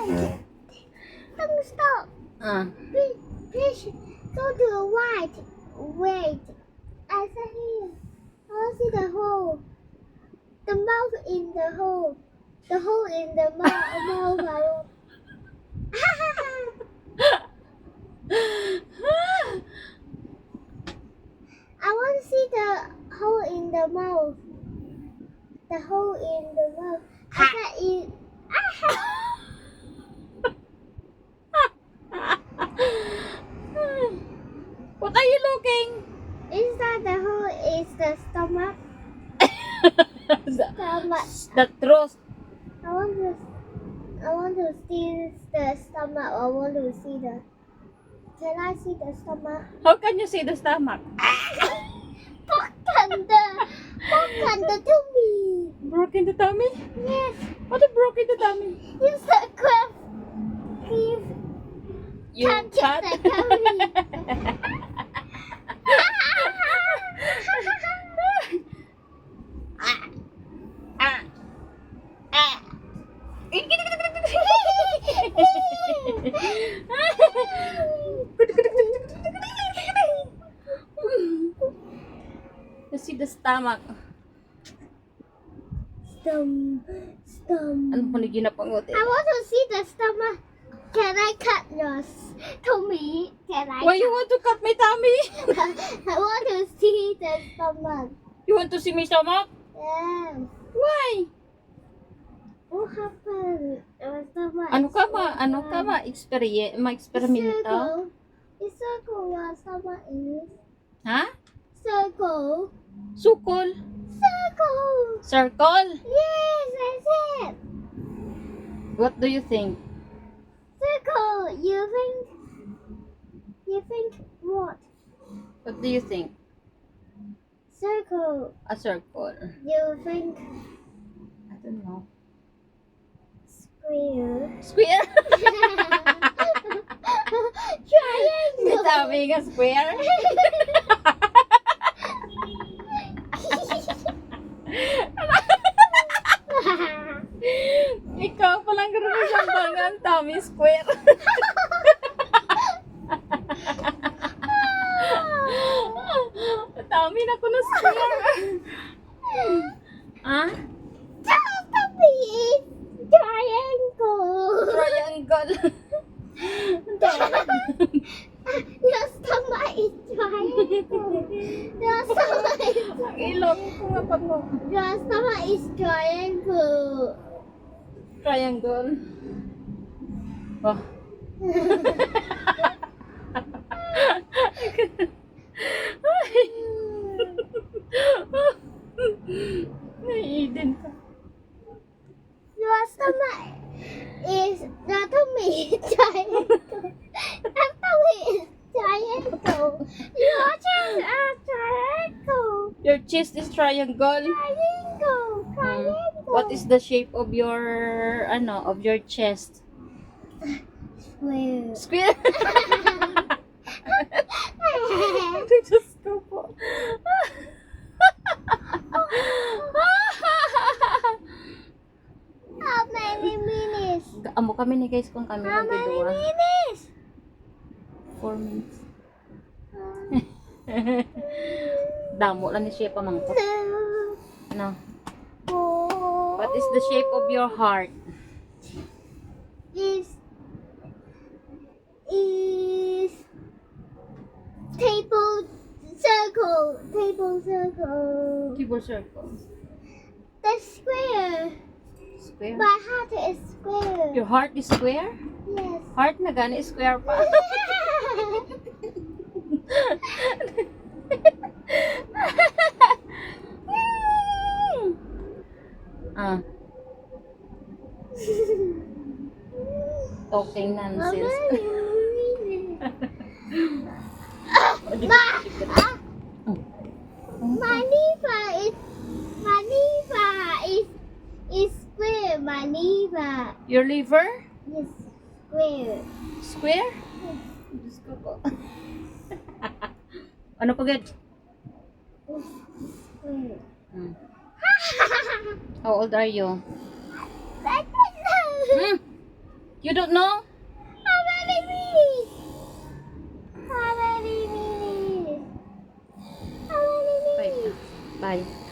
Don't stop. Please go to the right. Wait. I said here. I want to see the hole. The mouth in the hole. The hole in the mouth. I want to see the hole in the mouth. The hole in the mouth. I said it. What are you looking? Is that the hole? Is the stomach? Stomach. The truth. I want to see the stomach. I want to see the. Can I see the stomach? How can you see the stomach? Broken the tummy. Broken the tummy? Yes. What a broken the tummy? You said cleft. You Can't cut? get the tummy. You see the stomach. Stomach. Ano po na ginapangot eh? I want to see the stomach. Can I cut your tummy? Can I? Why you want to cut my tummy? I want to see the stomach. You want to see my stomach? Yes. Why? What happened? Our stomach. Ano ka ma? Ma-experimento? It's circle what stomach is. Ha? Circle. Sukol? Circle. Circle? Yes, that's it. What do you think? Circle. You think what? What do you think? Circle. A circle. You think I don't know. square. Square? Triangle. May sabi nga square? Ikaw palang representangan tummy square. Tummy na ko na square. Ah? Tummy is triangle. Triangle. Your stomach is triangle. Your stomach is Ilog ko nga pag mo. Your stomach is triangle. Triangle. Oh. Naiidin ka. Your stomach is your tummy is triangle. Your tummy is triangle. Your chest is triangle. Your chest is triangle. Triangle. Triangle. What is the shape of your chest? Square. Square. Diyos ko po. How many minutes? Amo kami ni guys kung kami How many magdudua. minutes? 4 minutes. Damo lang ni siya pamangkot. Ano? What is the shape of your heart? Is table circle. Table circle. Keyboard circle. The square. Square. My heart is square. Your heart is square? Yes. Heart na gani square pa. Ah, talking nonsense. Is square. My liver Your liver? is square. Square? Diyos ko po. Ano pa gad? Square. Hmm. How old are you? I don't know. Hmm. You don't know? How many minutes? How many minutes? How many Bye. minutes? Bye.